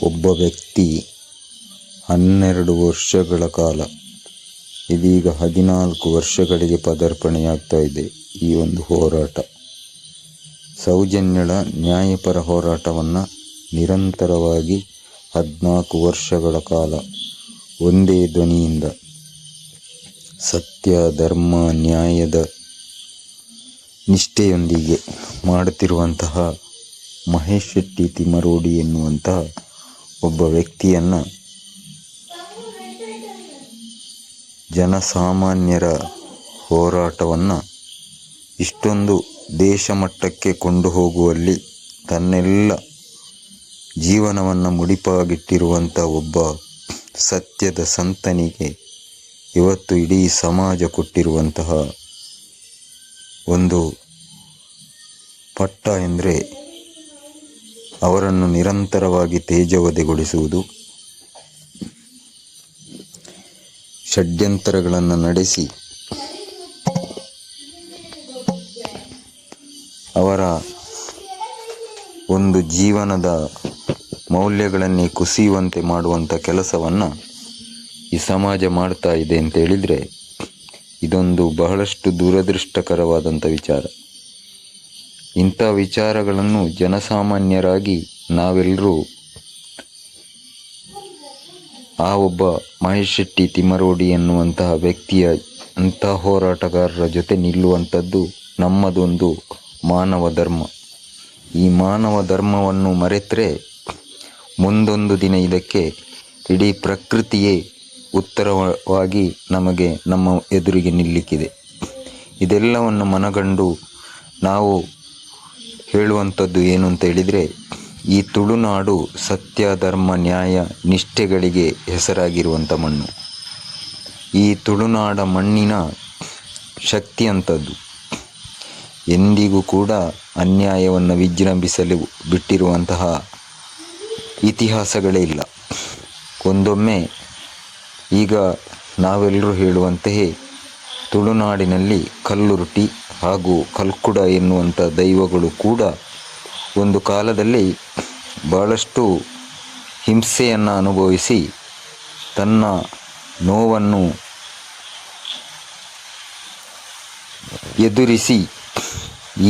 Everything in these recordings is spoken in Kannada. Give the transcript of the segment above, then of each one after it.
ಒಬ್ಬ ವ್ಯಕ್ತಿ 12 ವರ್ಷಗಳ ಕಾಲ, ಇದೀಗ 14 ವರ್ಷಗಳಿಗೆ ಪದಾರ್ಪಣೆಯಾಗ್ತಾ ಇದೆ ಈ ಒಂದು ಹೋರಾಟ. ಸೌಜನ್ಯಳ ನ್ಯಾಯಪರ ಹೋರಾಟವನ್ನು ನಿರಂತರವಾಗಿ 14 ವರ್ಷಗಳ ಕಾಲ ಒಂದೇ ಧ್ವನಿಯಿಂದ ಸತ್ಯ, ಧರ್ಮ, ನ್ಯಾಯದ ನಿಷ್ಠೆಯೊಂದಿಗೆ ಮಾಡುತ್ತಿರುವಂತಹ ಮಹೇಶ್ ಶೆಟ್ಟಿ ತಿಮರೋಡಿ ಎನ್ನುವಂತಹ ಒಬ್ಬ ವ್ಯಕ್ತಿಯನ್ನು ಜನಸಾಮಾನ್ಯರ ಹೋರಾಟವನ್ನು ಇಷ್ಟೊಂದು ದೇಶ ಮಟ್ಟಕ್ಕೆ ಕೊಂಡು ಹೋಗುವಲ್ಲಿ ತನ್ನೆಲ್ಲ ಜೀವನವನ್ನು ಮುಡಿಪಾಗಿಟ್ಟಿರುವಂಥ ಒಬ್ಬ ಸತ್ಯದ ಸಂತನಿಗೆ ಇವತ್ತು ಇಡೀ ಸಮಾಜ ಕೊಟ್ಟಿರುವಂತಹ ಒಂದು ಪಟ್ಟ ಎಂದರೆ ಅವರನ್ನು ನಿರಂತರವಾಗಿ ತೇಜೋವಧೆಗೊಳಿಸುವುದು, ಷಡ್ಯಂತರಗಳನ್ನು ನಡೆಸಿ ಅವರ ಒಂದು ಜೀವನದ ಮೌಲ್ಯಗಳನ್ನೇ ಕುಸಿಯುವಂತೆ ಮಾಡುವಂಥ ಕೆಲಸವನ್ನು ಈ ಸಮಾಜ ಮಾಡ್ತಾ ಇದೆ ಅಂತ ಹೇಳಿದರೆ ಇದೊಂದು ಬಹಳಷ್ಟು ದುರದೃಷ್ಟಕರವಾದಂಥ ವಿಚಾರ. ಇಂಥ ವಿಚಾರಗಳನ್ನು ಜನಸಾಮಾನ್ಯರಾಗಿ ನಾವೆಲ್ಲರೂ ಆ ಒಬ್ಬ ಮಹೇಶ್ ಶೆಟ್ಟಿ ತಿಮರೋಡಿ ಎನ್ನುವಂತಹ ವ್ಯಕ್ತಿಯ ಅಂಥ ಹೋರಾಟಗಾರರ ಜೊತೆ ನಿಲ್ಲುವಂಥದ್ದು ನಮ್ಮದೊಂದು ಮಾನವ ಧರ್ಮ. ಈ ಮಾನವ ಧರ್ಮವನ್ನು ಮರೆತರೆ ಮುಂದೊಂದು ದಿನ ಇದಕ್ಕೆ ಇಡೀ ಪ್ರಕೃತಿಯೇ ಉತ್ತರವಾಗಿ ನಮಗೆ ನಮ್ಮ ಎದುರಿಗೆ ನಿಲ್ಲಿಕ್ಕಿದೆ. ಇದೆಲ್ಲವನ್ನು ಮನಗಂಡು ನಾವು ಹೇಳುವಂಥದ್ದು ಏನು ಅಂತ ಹೇಳಿದರೆ, ಈ ತುಳುನಾಡು ಸತ್ಯ, ಧರ್ಮ, ನ್ಯಾಯ, ನಿಷ್ಠೆಗಳಿಗೆ ಹೆಸರಾಗಿರುವಂಥ ಮಣ್ಣು. ಈ ತುಳುನಾಡ ಮಣ್ಣಿನ ಶಕ್ತಿ ಅಂಥದ್ದು. ಎಂದಿಗೂ ಕೂಡ ಅನ್ಯಾಯವನ್ನು ವಿಜೃಂಭಿಸಲು ಬಿಟ್ಟಿರುವಂತಹ ಇತಿಹಾಸಗಳೇ ಇಲ್ಲ. ಒಂದೊಮ್ಮೆ ಈಗ ನಾವೆಲ್ಲರೂ ಹೇಳುವಂತೆಯೇ ತುಳುನಾಡಿನಲ್ಲಿ ಕಲ್ಲುರುಟಿ ಹಾಗೂ ಕಲ್ಕುಡ ಎನ್ನುವಂಥ ದೈವಗಳು ಕೂಡ ಒಂದು ಕಾಲದಲ್ಲಿ ಬಹಳಷ್ಟು ಹಿಂಸೆಯನ್ನು ಅನುಭವಿಸಿ ತನ್ನ ನೋವನ್ನು ಎದುರಿಸಿ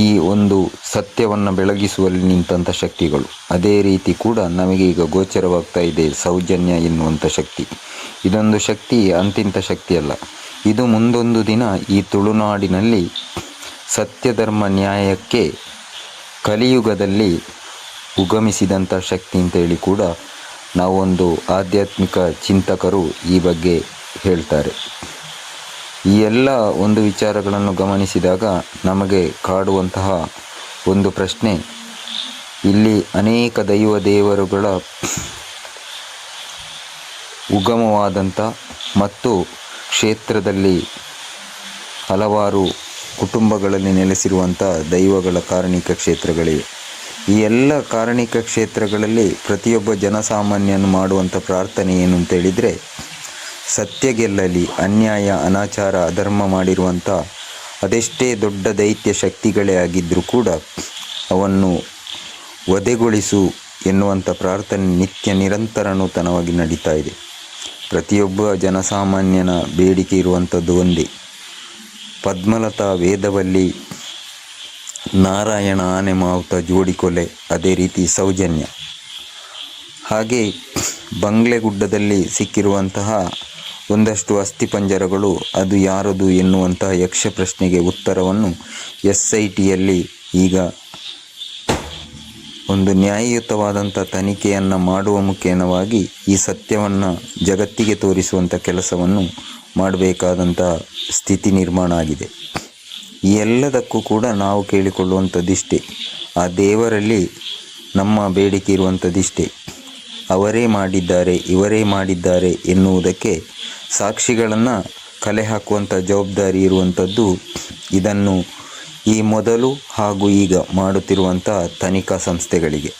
ಈ ಒಂದು ಸತ್ಯವನ್ನು ಬೆಳಗಿಸುವಲ್ಲಿ ನಿಂತಹ ಶಕ್ತಿಗಳು. ಅದೇ ರೀತಿ ಕೂಡ ನಮಗೆ ಈಗ ಗೋಚರವಾಗ್ತಾ ಇದೆ ಸೌಜನ್ಯ ಎನ್ನುವಂಥ ಶಕ್ತಿ. ಇದೊಂದು ಶಕ್ತಿ ಅಂತಿಂಥ ಶಕ್ತಿ ಅಲ್ಲ. ಇದು ಮುಂದೊಂದು ದಿನ ಈ ತುಳುನಾಡಿನಲ್ಲಿ ಸತ್ಯ, ಧರ್ಮ, ನ್ಯಾಯಕ್ಕೆ ಕಲಿಯುಗದಲ್ಲಿ ಉಗಮಿಸಿದಂಥ ಶಕ್ತಿ ಅಂತೇಳಿ ಕೂಡ ನಾವೊಂದು ಆಧ್ಯಾತ್ಮಿಕ ಚಿಂತಕರು ಈ ಬಗ್ಗೆ ಹೇಳ್ತಾರೆ. ಈ ಎಲ್ಲ ಒಂದು ವಿಚಾರಗಳನ್ನು ಗಮನಿಸಿದಾಗ ನಮಗೆ ಕಾಡುವಂತಹ ಒಂದು ಪ್ರಶ್ನೆ, ಇಲ್ಲಿ ಅನೇಕ ದೈವ ದೇವರುಗಳ ಉಗಮವಾದಂಥ ಮತ್ತು ಕ್ಷೇತ್ರದಲ್ಲಿ ಹಲವಾರು ಕುಟುಂಬಗಳಲ್ಲಿ ನೆಲೆಸಿರುವಂಥ ದೈವಗಳ ಕಾರಣಿಕ ಕ್ಷೇತ್ರಗಳಿವೆ. ಈ ಎಲ್ಲ ಕಾರಣಿಕ ಕ್ಷೇತ್ರಗಳಲ್ಲಿ ಪ್ರತಿಯೊಬ್ಬ ಜನಸಾಮಾನ್ಯನು ಮಾಡುವಂಥ ಪ್ರಾರ್ಥನೆ ಏನು ಅಂತೇಳಿದರೆ, ಸತ್ಯ ಗೆಲ್ಲಲಿ, ಅನ್ಯಾಯ, ಅನಾಚಾರ, ಅಧರ್ಮ ಮಾಡಿರುವಂಥ ಅದೆಷ್ಟೇ ದೊಡ್ಡ ದೈತ್ಯ ಶಕ್ತಿಗಳೇ ಆಗಿದ್ದರೂ ಕೂಡ ಅವನ್ನು ವಧೆಗೊಳಿಸು ಎನ್ನುವಂಥ ಪ್ರಾರ್ಥನೆ ನಿತ್ಯ ನಿರಂತರ ನೂತನವಾಗಿ ನಡೀತಾ ಇದೆ. ಪ್ರತಿಯೊಬ್ಬ ಜನಸಾಮಾನ್ಯನ ಬೇಡಿಕೆ ಇರುವಂಥದ್ದು ಒಂದೇ, ಪದ್ಮಲತಾ ವೇದವಲ್ಲಿ, ನಾರಾಯಣ ಆನೆ ಮಾವುತ ಜೋಡಿಕೊಲೆ, ಅದೇ ರೀತಿ ಸೌಜನ್ಯ. ಹಾಗೆ ಬಂಗ್ಲೆಗುಡ್ಡದಲ್ಲಿ ಸಿಕ್ಕಿರುವಂತಹ ಒಂದಷ್ಟು ಅಸ್ಥಿಪಂಜರಗಳು ಅದು ಯಾರದು ಎನ್ನುವಂತಹ ಯಕ್ಷ ಪ್ರಶ್ನೆಗೆ ಉತ್ತರವನ್ನು SITಯಲ್ಲಿ ಈಗ ಒಂದು ನ್ಯಾಯಯುತವಾದಂಥ ತನಿಖೆಯನ್ನು ಮಾಡುವ ಮುಖೇನವಾಗಿ ಈ ಸತ್ಯವನ್ನು ಜಗತ್ತಿಗೆ ತೋರಿಸುವಂಥ ಕೆಲಸವನ್ನು ಮಾಡಬೇಕಾದಂಥ ಸ್ಥಿತಿ ನಿರ್ಮಾಣ ಆಗಿದೆ. ಈ ಎಲ್ಲದಕ್ಕೂ ಕೂಡ ನಾವು ಕೇಳಿಕೊಳ್ಳುವಂಥದ್ದಿಷ್ಟೇ, ಆ ದೇವರಲ್ಲಿ ನಮ್ಮ ಬೇಡಿಕೆ ಇರುವಂಥದ್ದಿಷ್ಟೇ, ಅವರೇ ಮಾಡಿದ್ದಾರೆ, ಇವರೇ ಮಾಡಿದ್ದಾರೆ ಎನ್ನುವುದಕ್ಕೆ ಸಾಕ್ಷಿಗಳನ್ನು ಕಲೆ ಹಾಕುವಂಥ ಜವಾಬ್ದಾರಿ ಇರುವಂಥದ್ದು ಇದನ್ನು ಈ ಮೊದಲು ಹಾಗೂ ಈಗ ಮಾಡುತ್ತಿರುವಂಥ ತನಿಖಾ ಸಂಸ್ಥೆಗಳಿಗೆ.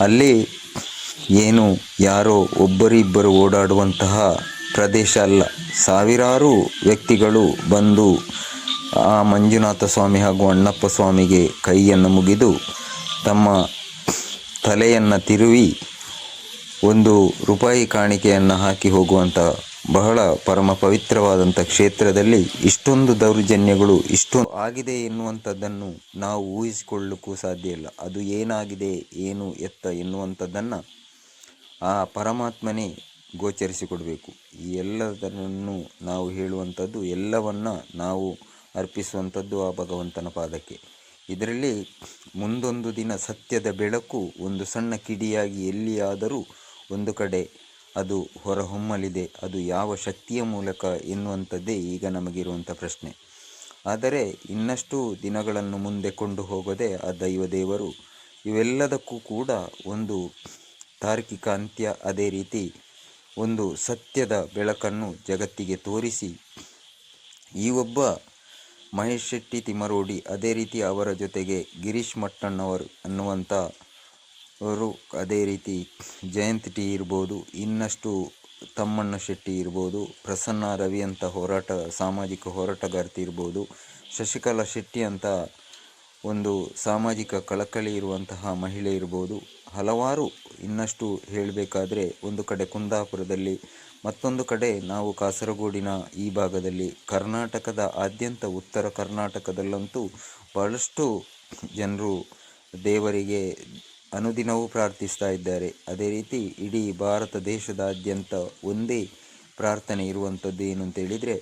ಅಲ್ಲಿ ಏನು ಯಾರೋ ಒಬ್ಬರಿಬ್ಬರು ಓಡಾಡುವಂತಹ ಪ್ರದೇಶ ಅಲ್ಲ. ಸಾವಿರಾರು ವ್ಯಕ್ತಿಗಳು ಬಂದು ಆ ಮಂಜುನಾಥ ಸ್ವಾಮಿ ಹಾಗೂ ಅಣ್ಣಪ್ಪ ಸ್ವಾಮಿಗೆ ಕೈಯನ್ನು ಮುಗಿದು ತಮ್ಮ ತಲೆಯನ್ನು ತಿರುವಿ 1 ರೂಪಾಯಿ ಕಾಣಿಕೆಯನ್ನು ಹಾಕಿ ಹೋಗುವಂಥ ಬಹಳ ಪರಮ ಪವಿತ್ರವಾದಂಥ ಕ್ಷೇತ್ರದಲ್ಲಿ ಇಷ್ಟೊಂದು ದೌರ್ಜನ್ಯಗಳು ಇಷ್ಟೊಂದು ಆಗಿದೆ ಎನ್ನುವಂಥದ್ದನ್ನು ನಾವು ಊಹಿಸಿಕೊಳ್ಳಕ್ಕೂ ಸಾಧ್ಯ ಇಲ್ಲ. ಅದು ಏನಾಗಿದೆ, ಏನು ಎತ್ತ ಎನ್ನುವಂಥದ್ದನ್ನು ಆ ಪರಮಾತ್ಮನೇ ಗೋಚರಿಸಿಕೊಡಬೇಕು. ಈ ಎಲ್ಲದನ್ನು ನಾವು ಹೇಳುವಂಥದ್ದು, ಎಲ್ಲವನ್ನು ನಾವು ಅರ್ಪಿಸುವಂಥದ್ದು ಆ ಭಗವಂತನ ಪಾದಕ್ಕೆ. ಇದರಲ್ಲಿ ಮುಂದೊಂದು ದಿನ ಸತ್ಯದ ಬೆಳಕು ಒಂದು ಸಣ್ಣ ಕಿಡಿಯಾಗಿ ಎಲ್ಲಿಯಾದರೂ ಒಂದು ಕಡೆ ಅದು ಹೊರಹೊಮ್ಮಲಿದೆ. ಅದು ಯಾವ ಶಕ್ತಿಯ ಮೂಲಕ ಎನ್ನುವಂಥದ್ದೇ ಈಗ ನಮಗಿರುವಂಥ ಪ್ರಶ್ನೆ. ಆದರೆ ಇನ್ನಷ್ಟು ದಿನಗಳನ್ನು ಮುಂದೆ ಕೊಂಡು ಹೋಗದೆ ಆ ದೈವದೇವರು ಇವೆಲ್ಲದಕ್ಕೂ ಕೂಡ ಒಂದು ತಾರ್ಕಿಕ ಅಂತ್ಯ, ಅದೇ ರೀತಿ ಒಂದು ಸತ್ಯದ ಬೆಳಕನ್ನು ಜಗತ್ತಿಗೆ ತೋರಿಸಿ ಈ ಒಬ್ಬ ಮಹೇಶ್ ಶೆಟ್ಟಿ ತಿಮರೋಡಿ, ಅದೇ ರೀತಿ ಅವರ ಜೊತೆಗೆ ಗಿರೀಶ್ ಮಟ್ಟಣ್ಣವರು ಅನ್ನುವಂಥ ಅವರು, ಅದೇ ರೀತಿ ಜಯಂತ್ ಟಿ ಇರ್ಬೋದು, ಇನ್ನಷ್ಟು ತಮ್ಮಣ್ಣ ಶೆಟ್ಟಿ ಇರ್ಬೋದು, ಪ್ರಸನ್ನ ರವಿ ಅಂತ ಸಾಮಾಜಿಕ ಹೋರಾಟಗಾರ್ತಿ ಇರ್ಬೋದು, ಶಶಿಕಲಾ ಶೆಟ್ಟಿ ಅಂತ ಒಂದು ಸಾಮಾಜಿಕ ಕಳಕಳಿ ಇರುವಂತಹ ಮಹಿಳೆ ಇರ್ಬೋದು, ಹಲವಾರು ಇನ್ನಷ್ಟು ಹೇಳಬೇಕಾದ್ರೆ ಒಂದು ಕಡೆ ಕುಂದಾಪುರದಲ್ಲಿ, ಮತ್ತೊಂದು ಕಡೆ ನಾವು ಕಾಸರಗೋಡಿನ ಈ ಭಾಗದಲ್ಲಿ, ಕರ್ನಾಟಕದ ಆದ್ಯಂತ ಉತ್ತರ ಕರ್ನಾಟಕದಲ್ಲಂತೂ ಬಹಳಷ್ಟು ಜನರು ದೇವರಿಗೆ ಅನುದಿನವೂ ಪ್ರಾರ್ಥಿಸ್ತಾ ಇದ್ದಾರೆ. ಅದೇ ರೀತಿ ಇಡೀ ಭಾರತ ದೇಶದಾದ್ಯಂತ ಒಂದೇ ಪ್ರಾರ್ಥನೆ ಇರುವಂಥದ್ದು ಏನು ಅಂತೇಳಿದರೆ,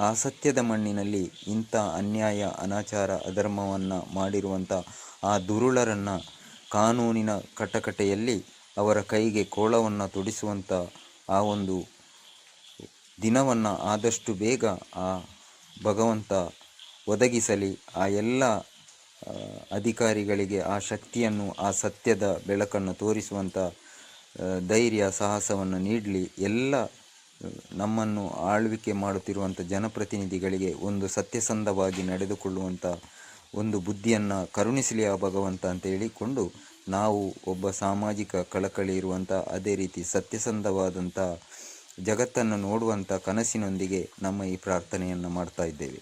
ಆ ಸತ್ಯದ ಮಣ್ಣಿನಲ್ಲಿ ಇಂಥ ಅನ್ಯಾಯ, ಅನಾಚಾರ, ಅಧರ್ಮವನ್ನು ಮಾಡಿರುವಂಥ ಆ ದುರುಳರನ್ನು ಕಾನೂನಿನ ಕಟಕಟೆಯಲ್ಲಿ ಅವರ ಕೈಗೆ ಕೋಳವನ್ನು ತೊಡಿಸುವಂಥ ಆ ಒಂದು ದಿನವನ್ನು ಆದಷ್ಟು ಬೇಗ ಆ ಭಗವಂತ ಒದಗಿಸಲಿ. ಆ ಎಲ್ಲ ಅಧಿಕಾರಿಗಳಿಗೆ ಆ ಶಕ್ತಿಯನ್ನು, ಆ ಸತ್ಯದ ಬೆಳಕನ್ನು ತೋರಿಸುವಂಥ ಧೈರ್ಯ, ಸಾಹಸವನ್ನು ನೀಡಲಿ. ಎಲ್ಲ ನಮ್ಮನ್ನು ಆಳ್ವಿಕೆ ಮಾಡುತ್ತಿರುವಂಥ ಜನಪ್ರತಿನಿಧಿಗಳಿಗೆ ಒಂದು ಸತ್ಯಸಂಧವಾಗಿ ನಡೆದುಕೊಳ್ಳುವಂಥ ಒಂದು ಬುದ್ಧಿಯನ್ನು ಕರುಣಿಸಲಿ ಆ ಭಗವಂತ ಅಂತ ಹೇಳಿಕೊಂಡು, ನಾವು ಒಬ್ಬ ಸಾಮಾಜಿಕ ಕಳಕಳಿ ಇರುವಂಥ, ಅದೇ ರೀತಿ ಸತ್ಯಸಂಧವಾದಂಥ ಜಗತ್ತನ್ನು ನೋಡುವಂಥ ಕನಸಿನೊಂದಿಗೆ ನಮ್ಮ ಈ ಪ್ರಾರ್ಥನೆಯನ್ನು ಮಾಡ್ತಾ ಇದ್ದೇವೆ.